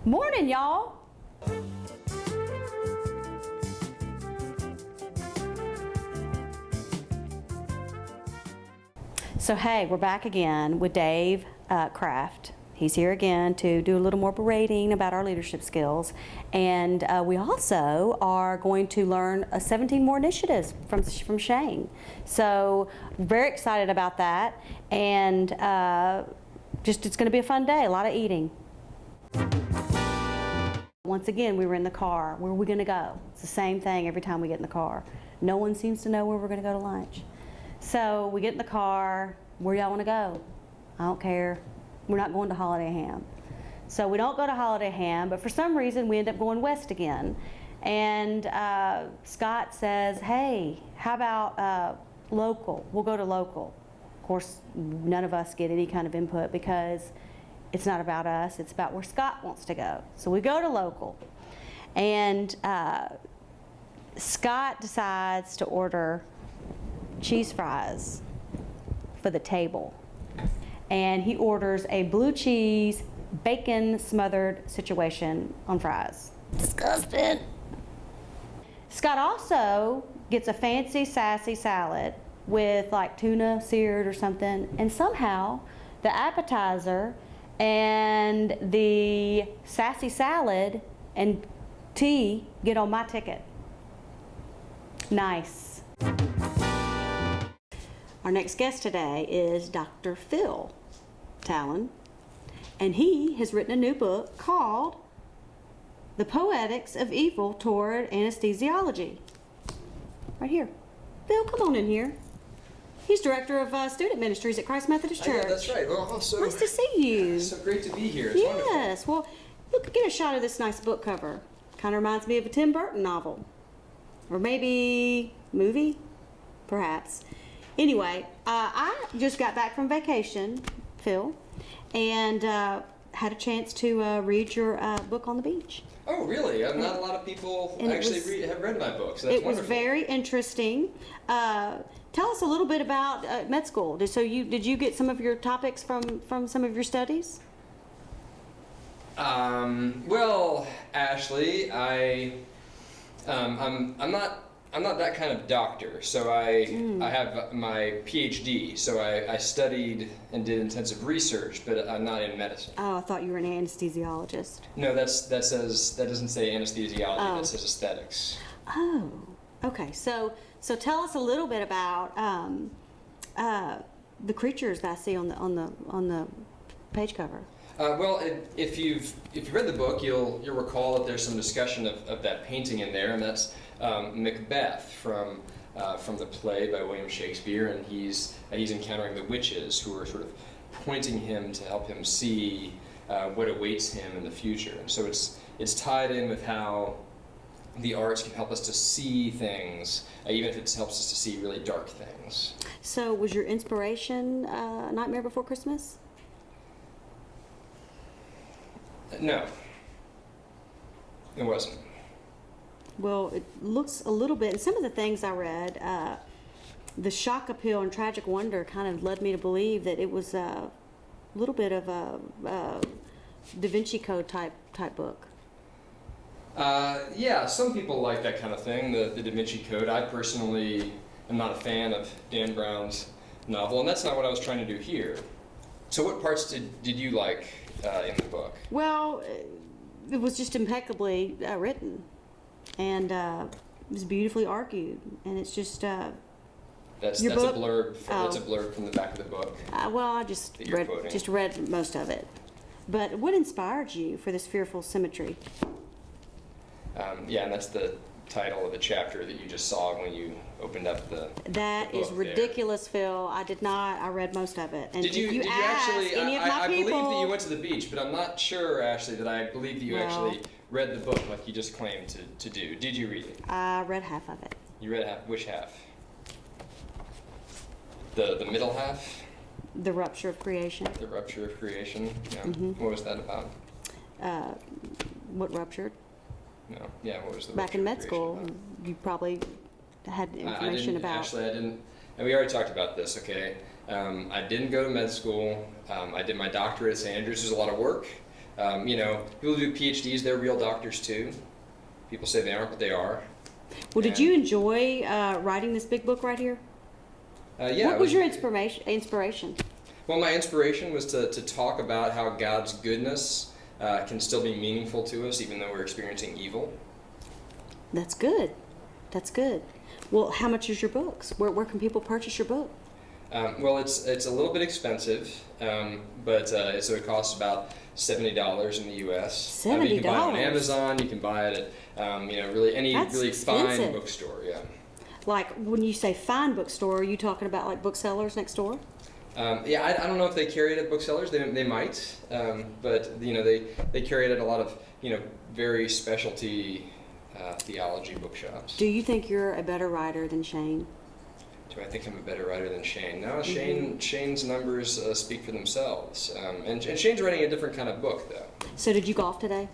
Morning, y'all. So hey, we're back again with Dave Kraft. He's here again to do a little more berating about our leadership skills. And we also are going to learn 17 more initiatives from Shane. So very excited about that. And it's going to be a fun day, a lot of eating. Once again, we were in the car. Where are we going to go? It's the same thing every time we get in the car. No one seems to know where we're going to go to lunch. So we get in the car. Where y'all want to go? I don't care. We're not going to Holiday Ham. So we don't go to Holiday Ham, but for some reason we end up going west again. And Scott says, hey, how about local? We'll go to local. Of course, none of us get any kind of input because it's not about us, it's about where Scott wants to go. So we go to local. And Scott decides to order cheese fries for the table. And he orders a blue cheese, bacon smothered situation on fries. Disgusting. Scott also gets a fancy, sassy salad with like tuna seared or something. And somehow the appetizer and the sassy salad and tea get on my ticket. Nice. Our next guest today is Dr. Phil Tallon, and he has written a new book called The Poetics of Evil Toward Anesthesiology. Right here. Phil, come on in here. He's director of student ministries at Christ Methodist Church. Yeah, that's right. Well, so nice to see you. So great to be here. It's yes. wonderful. Well, look, get a shot of this nice book cover. Kind of reminds me of a Tim Burton novel, or maybe movie, perhaps. Anyway, I just got back from vacation, Phil, and had a chance to read your book on the beach. Oh, really? Not a lot of people And actually have read my books. So that's it was wonderful. very interesting. Tell us a little bit about med school. Did you get some of your topics from some of your studies? Well, Ashley, I'm not that kind of doctor. So I have my PhD. So I studied and did intensive research, but I'm not in medicine. Oh, I thought you were an anesthesiologist. No, that doesn't say anesthesiology. That says aesthetics. Oh, okay. So tell us a little bit about the creatures that I see on the page cover. Well, if you've read the book, you'll recall that there's some discussion of that painting in there, and that's Macbeth from the play by William Shakespeare, and he's encountering the witches who are sort of pointing him to help him see what awaits him in the future. And so it's tied in with how the arts can help us to see things, even if it helps us to see really dark things. So was your inspiration Nightmare Before Christmas? No, it wasn't. Well, it looks a little bit, and some of the things I read, the shock appeal and tragic wonder kind of led me to believe that it was a little bit of a Da Vinci Code type book. Yeah, some people like that kind of thing, the Da Vinci Code. I personally am not a fan of Dan Brown's novel, and that's not what I was trying to do here. So what parts did you like in the book? Well, it was just impeccably written, and it was beautifully argued, and it's just That's your a book? blurb. That's a Oh. blurb from the back of the book. Well, I just That you're quoting. read most of it. But what inspired you for this fearful symmetry? Yeah, and that's the title of the chapter that you just saw when you opened up the That book is there. ridiculous, Phil. I did not. I read most of it. And Did you ask actually? any of my I believe people, that you went to the beach, but I'm not sure, Ashley, that I believe that you No. actually read the book like you just claimed to do. Did you read it? I read half of it. You read half. Which half? The middle half? The Rupture of Creation. The rupture of creation? Yeah. Mm-hmm. What was that about? What ruptured? No. Yeah, what was the Back rupture in of med creation school, about? you probably had I information didn't, about. Actually, I didn't. And we already talked about this, okay? I didn't go to med school. I did my doctorate at St. Andrews. There's a lot of work. People who do PhDs, they're real doctors too. People say they aren't, but they are. Well, did you enjoy writing this big book right here? Yeah. What was your inspiration? Well, my inspiration was to talk about how God's goodness can still be meaningful to us, even though we're experiencing evil. That's good. That's good. Well, how much is your books? Where can people purchase your book? Well, it's a little bit expensive, but so it costs about $70 in the U.S. $70. You can buy it on Amazon. You can buy it at really any That's really expensive. fine bookstore. Yeah. Like when you say fine bookstore, are you talking about like booksellers next door? Yeah, I don't know if they carry it at booksellers. They might, but they carry it at a lot of very specialty theology bookshops. Do you think you're a better writer than Shane? Do I think I'm a better writer than Shane? No, Shane's numbers speak for themselves, and Shane's writing a different kind of book though. So did you golf today?